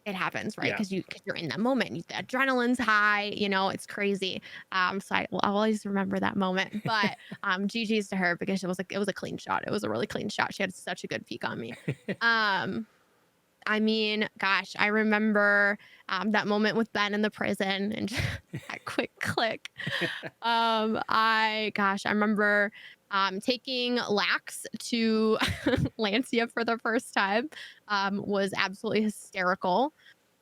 A: it happens, right?
B: Yeah.
A: Because you're in that moment. The adrenaline's high, it's crazy. So I'll always remember that moment. But GG's to her because it was a clean shot. It was a really clean shot. She had such a good peek on me. I mean, gosh, I remember that moment with Ben in the prison and that quick click. I remember taking Lax to Lancia for the first time. Was absolutely hysterical.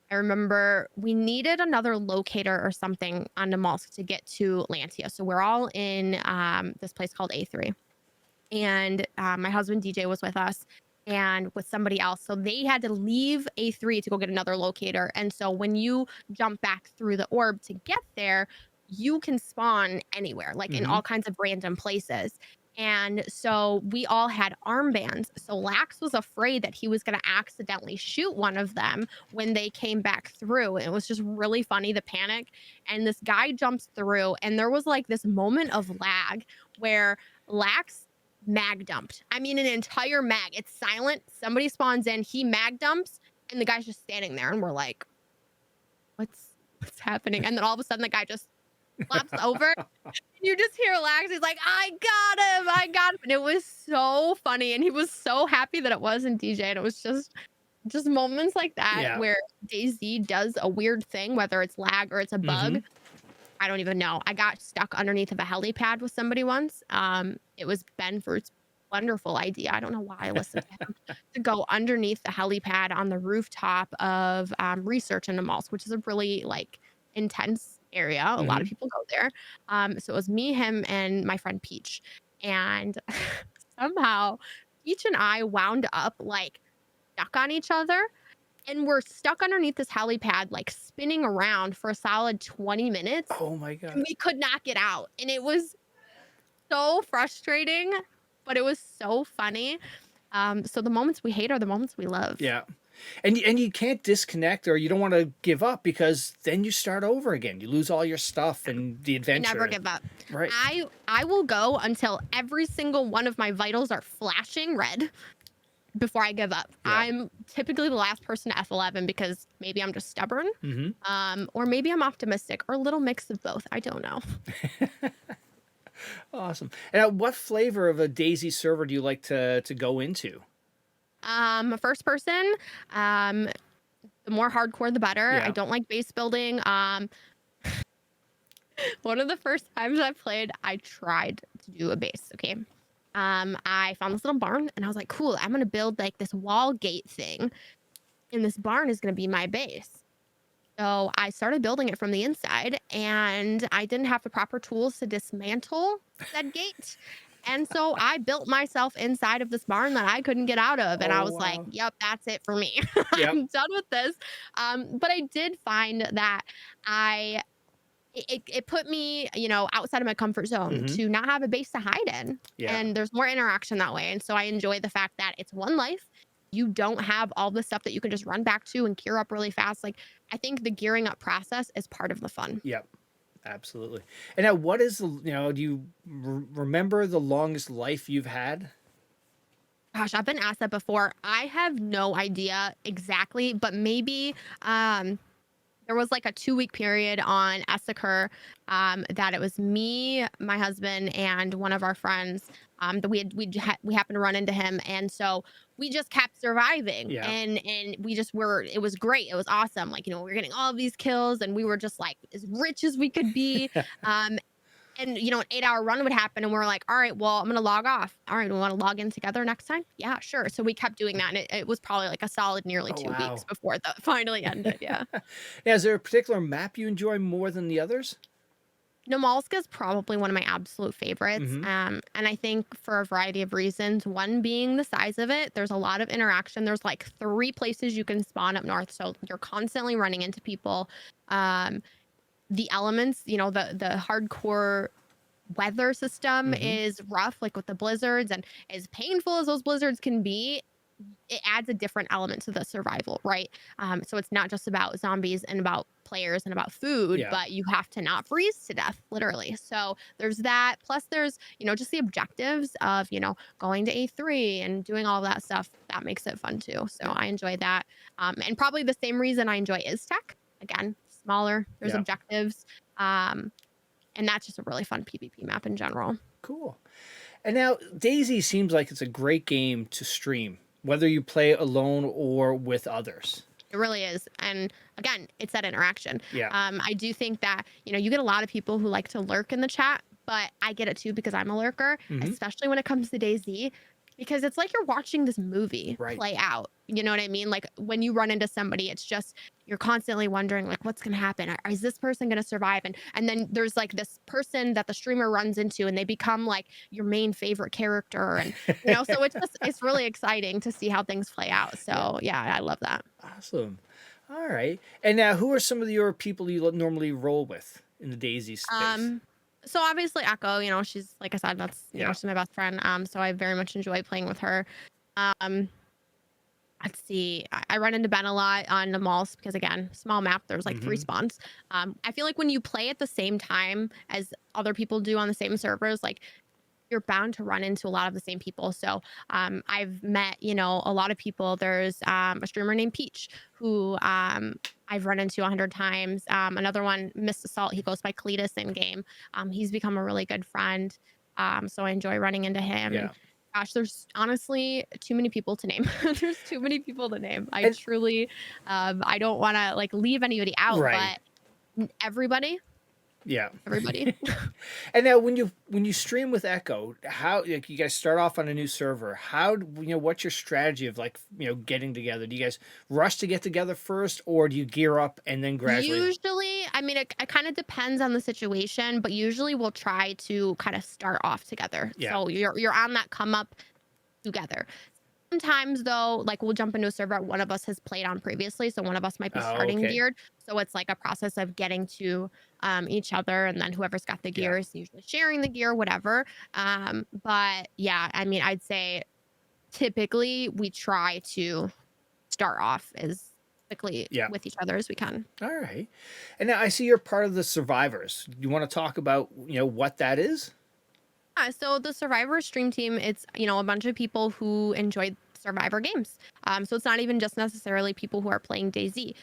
A: I remember we needed another locator or something on Namalsk to get to Lancia. So we're all in this place called A3. And my husband DJ was with us and with somebody else. So they had to leave A3 to go get another locator. And so when you jump back through the orb to get there, you can spawn anywhere, like in
B: Mm-hmm.
A: all kinds of random places. And so we all had armbands. So Lax was afraid that he was going to accidentally shoot one of them when they came back through. It was just really funny, the panic. And this guy jumps through, and there was like this moment of lag where Lax mag dumped. I mean, an entire mag. It's silent. Somebody spawns in, he mag dumps, and the guy's just standing there, and we're like, what's happening? And then all of a sudden, the guy just flops over. You just hear Lax. He's like, I got him. And it was so funny. And he was so happy that it wasn't DJ. And it was just moments like that
B: Yeah.
A: where DayZ does a weird thing, whether it's lag or it's a bug.
B: Mm-hmm.
A: I don't even know. I got stuck underneath of a helipad with somebody once. It was Benford's wonderful idea. I don't know why I listened to him to go underneath the helipad on the rooftop of research in Namalsk, which is a really like intense area. A lot of people go there. So it was me, him, and my friend Peach. And somehow Peach and I wound up like stuck on each other. And we're stuck underneath this helipad, like spinning around for a solid 20 minutes.
B: Oh my God.
A: And we could not get out. And it was so frustrating, but it was so funny. So the moments we hate are the moments we love.
B: Yeah. And you can't disconnect, or you don't want to give up, because then you start over again. You lose all your stuff and the adventure.
A: Never give up.
B: Right.
A: I will go until every single one of my vitals are flashing red before I give up.
B: Yeah.
A: I'm typically the last person to F11 because maybe I'm just stubborn,
B: Mm-hmm.
A: or maybe I'm optimistic, or a little mix of both. I don't know.
B: Awesome. And what flavor of a DayZ server do you like to go into?
A: First person. The more hardcore, the better.
B: Yeah.
A: I don't like base building. One of the first times I played, I tried to do a base. Okay. I found this little barn and I was like, cool, I'm gonna build like this wall gate thing, and this barn is gonna be my base. So I started building it from the inside, and I didn't have the proper tools to dismantle said gate. And so I built myself inside of this barn that I couldn't get out of. And I was like, yep, that's it for me.
B: Yep.
A: I'm done with this. But I did find that it put me, outside of my comfort zone to not have a base to hide in.
B: Yeah.
A: And there's more interaction that way. And so I enjoy the fact that it's one life. You don't have all the stuff that you can just run back to and gear up really fast. Like, I think the gearing up process is part of the fun.
B: Yep. Absolutely. And now, what is do you remember the longest life you've had?
A: Gosh, I've been asked that before. I have no idea exactly, but maybe there there was like a 2-week period on Essaker that it was me, my husband, and one of our friends that we happened to run into him, and so we just kept surviving,
B: Yeah.
A: and we just were. It was great. It was awesome. Like, we were getting all of these kills, and we were just like as rich as we could be. And an 8-hour run would happen, and we're like, all right, well, I'm gonna log off. All right, we want to log in together next time? Yeah, sure. So we kept doing that, and it was probably like a solid nearly
B: Oh,
A: 2 weeks
B: wow.
A: before that finally ended. Yeah.
B: Now, is there a particular map you enjoy more than the others?
A: Nomalska is probably one of my absolute favorites.
B: Mm-hmm.
A: And I think for a variety of reasons. One being the size of it. There's a lot of interaction. There's like 3 places you can spawn up north. So you're constantly running into people. The elements, the hardcore weather system
B: Mm-hmm.
A: is rough, like with the blizzards, and as painful as those blizzards can be, it adds a different element to the survival, right? So it's not just about zombies and about players and about food,
B: Yeah.
A: but you have to not freeze to death, literally. So there's that. Plus, there's just the objectives of going to A3 and doing all of that stuff. That makes it fun too. So I enjoy that, and probably the same reason I enjoy Iztec. Again, smaller. There's
B: Yeah.
A: objectives. And that's just a really fun PvP map in general.
B: Cool. And now DayZ seems like it's a great game to stream, whether you play alone or with others.
A: It really is. And again, it's that interaction.
B: Yeah.
A: I do think that, you get a lot of people who like to lurk in the chat, but I get it too because I'm a lurker,
B: Mhm.
A: especially when it comes to DayZ, because it's like you're watching this movie
B: Right.
A: play out. You know what I mean? Like when you run into somebody, it's just you're constantly wondering like what's going to happen. Is this person going to survive? And then there's like this person that the streamer runs into, and they become like your main favorite character, and so it's really exciting to see how things play out. So yeah, I love that.
B: Awesome. All right. And now, who are some of your people you normally roll with in the DayZ space?
A: So obviously Echo, she's, like I said, that's
B: Yeah.
A: she's my best friend. So I very much enjoy playing with her. Let's see. I run into Ben a lot on the malls because, again, small map. There's like 3
B: Mhm.
A: spawns. I feel like when you play at the same time as other people do on the same servers, like you're bound to run into a lot of the same people. So I've met, a lot of people. There's a streamer named Peach who I've run into 100 times. Another one, Miss Assault, he goes by Cletus in game. He's become a really good friend. So I enjoy running into him.
B: Yeah.
A: And gosh, there's honestly too many people to name. There's too many people to name. I
B: And-
A: truly, I don't want to like leave anybody out,
B: Right.
A: but everybody.
B: Yeah.
A: And
B: now, when you stream with Echo, how like you guys start off on a new server? How what's your strategy of getting together? Do you guys rush to get together first, or do you gear up and then gradually?
A: Usually, I mean, it kind of depends on the situation, but usually we'll try to kind of start off together.
B: Yeah.
A: So you're on that come up together. Sometimes though, like we'll jump into a server one of us has played on previously, so one of us might be starting
B: okay.
A: geared. So it's like a process of getting to each other, and then whoever's got the gear is usually sharing the gear, whatever. But yeah, I mean, I'd say typically we try to start off as quickly with each other as we can.
B: All right. And now I see you're part of the Survivorz. You want to talk about what that is?
A: So the Survivor stream team, it's a bunch of people who enjoy Survivor games. So it's not even just necessarily people who are playing DayZ.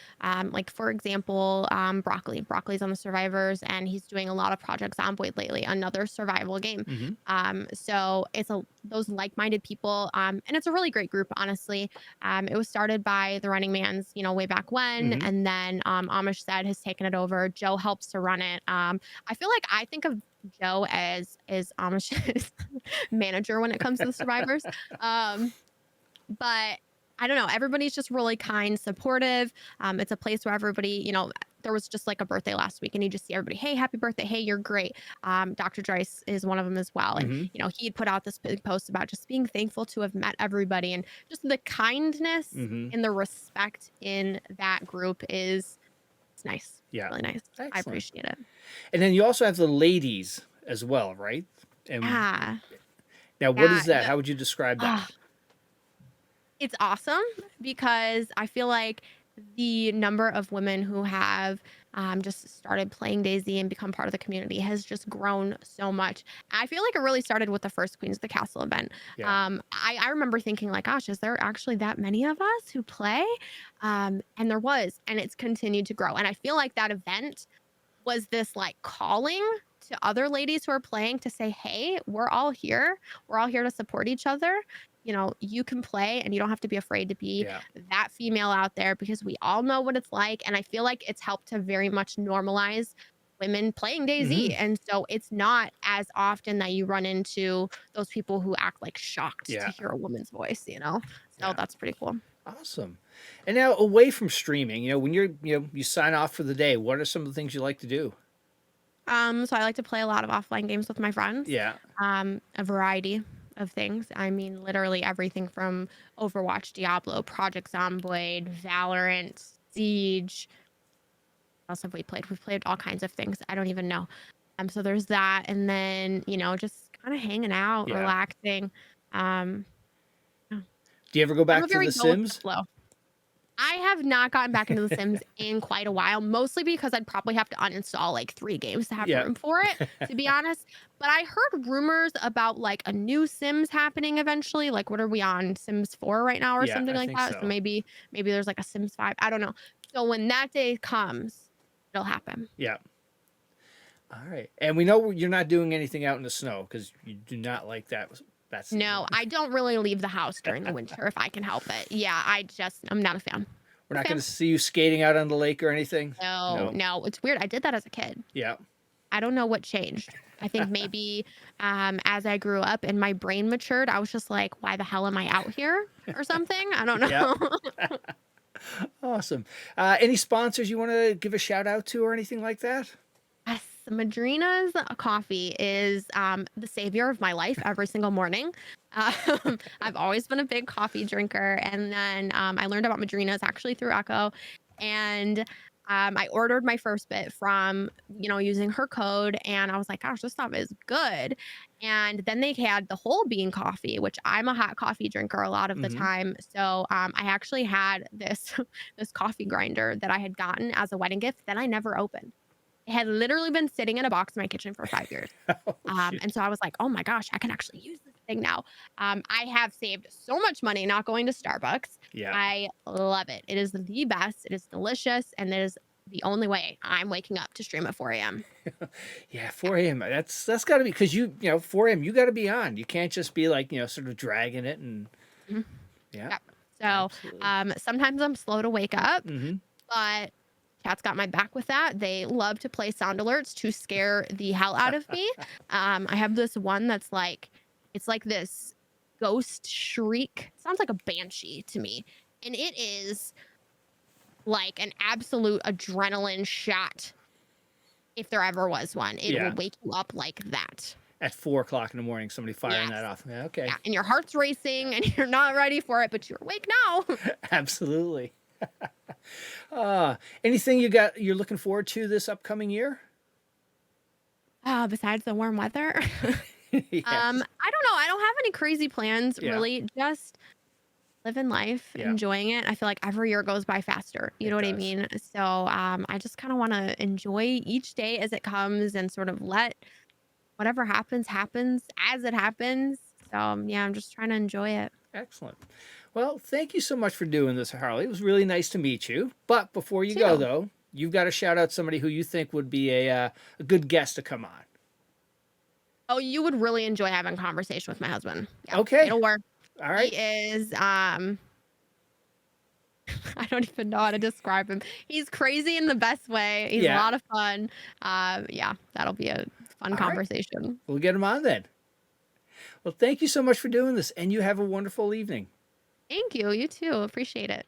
A: Like for example, Broccoli. Broccoli's on the Survivors, and he's doing a lot of Project Zomboid lately, another survival game.
B: Mm-hmm.
A: So it's those like-minded people, and it's a really great group, honestly. It was started by the Running Mans, way back when,
B: Mhm.
A: and then Amish Said has taken it over. Joe helps to run it. I feel like I think of Joe as Amish's manager when it comes to the Survivors. But I don't know. Everybody's just really kind, supportive. It's a place where everybody, there was just like a birthday last week, and you just see everybody, hey, happy birthday. Hey, you're great. Dr. Joyce is one of them as well. And,
B: Mhm.
A: he had put out this big post about just being thankful to have met everybody, and just the kindness
B: Mhm.
A: and the respect in that group it's nice.
B: Yeah.
A: Really nice. I
B: Excellent.
A: appreciate it.
B: And then you also have the ladies as well, right? And
A: Yeah.
B: now, what
A: Yeah,
B: is that? How would you describe that?
A: It's awesome because I feel like the number of women who have just started playing DayZ and become part of the community has just grown so much. I feel like it really started with the first Queens of the Castle event.
B: Yeah.
A: I remember thinking like, gosh, is there actually that many of us who play? And there was, and it's continued to grow. And I feel like that event was this like calling to other ladies who are playing to say, hey, we're all here. We're all here to support each other. You know, you can play and you don't have to be afraid to be
B: Yeah.
A: that female out there because we all know what it's like. And I feel like it's helped to very much normalize women playing DayZ.
B: Hmm.
A: And so it's not as often that you run into those people who act like shocked to
B: Yeah.
A: hear a woman's voice, you know? So
B: Yeah.
A: that's pretty cool.
B: Awesome. And now away from streaming, when you sign off for the day, what are some of the things you like to do?
A: So I like to play a lot of offline games with my friends.
B: Yeah.
A: A variety of things. I mean, literally everything from Overwatch, Diablo, Project Zomboid, Valorant, Siege. What else have we played? We've played all kinds of things. I don't even know. So there's that, and then just kind of hanging out,
B: Yeah.
A: relaxing. Um, yeah.
B: Do you ever go
A: I'm
B: back
A: a
B: to
A: very
B: The
A: go with the
B: Sims?
A: flow. I have not gotten back into The Sims in quite a while, mostly because I'd probably have to uninstall like 3 games to have
B: Yeah.
A: room for it, to be honest. But I heard rumors about like a new Sims happening eventually. Like, what are we on? Sims 4 right now or
B: Yeah,
A: something
B: I
A: like
B: think
A: that? So
B: so.
A: maybe there's like a Sims 5. I don't know. So when that day comes, it'll happen.
B: Yeah. All right. And we know you're not doing anything out in the snow because you do not like that. That's
A: No, I don't really leave the house during the winter if I can help it. Yeah, I'm not a fan.
B: We're
A: Not
B: not
A: a
B: going
A: fan.
B: to see you skating out on the lake or anything.
A: No,
B: No.
A: no, it's weird. I did that as a kid.
B: Yeah.
A: I don't know what changed. I think maybe as I grew up and my brain matured, I was just like, why the hell am I out here or something? I don't
B: Yeah.
A: know.
B: Awesome. Any sponsors you want to give a shout out to or anything like that?
A: Yes, Madrina's coffee is the savior of my life every single morning. I've always been a big coffee drinker. And then I learned about Madrina's actually through Echo. And I ordered my first bit from, using her code. And I was like, gosh, this stuff is good. And then they had the whole bean coffee, which I'm a hot coffee drinker a lot of the
B: Hmm.
A: time. So I actually had this, this coffee grinder that I had gotten as a wedding gift that I never opened. It had literally been sitting in a box in my kitchen for 5 years.
B: Oh, shoot.
A: And so I was like, oh my gosh, I can actually use this thing now. I have saved so much money not going to Starbucks.
B: Yeah.
A: I love it. It is the best. It is delicious. And it is the only way I'm waking up to stream at 4 a.m.
B: Yeah, 4 a.m. That's got to be because 4 a.m. you got to be on. You can't just be like sort of dragging it and
A: Mhm.
B: yeah.
A: Yep. So
B: Absolutely.
A: sometimes I'm slow to wake up,
B: Hmm.
A: but chat's got my back with that. They love to play sound alerts to scare the hell out of me. I have this one that's like, it's like this ghost shriek. Sounds like a banshee to me. And it is like an absolute adrenaline shot if there ever was one. It
B: Yeah.
A: will wake you up like that.
B: At 4 o'clock in the morning, somebody firing
A: Yes.
B: that off. Yeah, okay.
A: Yeah. And your heart's racing and you're not ready for it, but you're awake now.
B: Absolutely. Anything you're looking forward to this upcoming year?
A: Besides the warm weather.
B: Yes.
A: I don't know. I don't have any crazy plans
B: Yeah.
A: really. Just living life,
B: Yeah.
A: enjoying it. I feel like every year goes by faster. You
B: It
A: know what I
B: does.
A: mean? So I just kind of want to enjoy each day as it comes and sort of let whatever happens as it happens. So yeah, I'm just trying to enjoy it.
B: Excellent. Well, thank you so much for doing this, Harley. It was really nice to meet you. But before you go,
A: Too.
B: though, you've got to shout out somebody who you think would be a good guest to come on.
A: Oh, you would really enjoy having a conversation with my husband. Yeah,
B: Okay.
A: it'll work.
B: All right.
A: He is I don't even know how to describe him. He's crazy in the best way. He's a
B: Yeah.
A: lot of fun. Yeah, that'll be a fun
B: All right.
A: conversation.
B: We'll get him on then. Well, thank you so much for doing this, and you have a wonderful evening.
A: Thank you. You too. Appreciate it.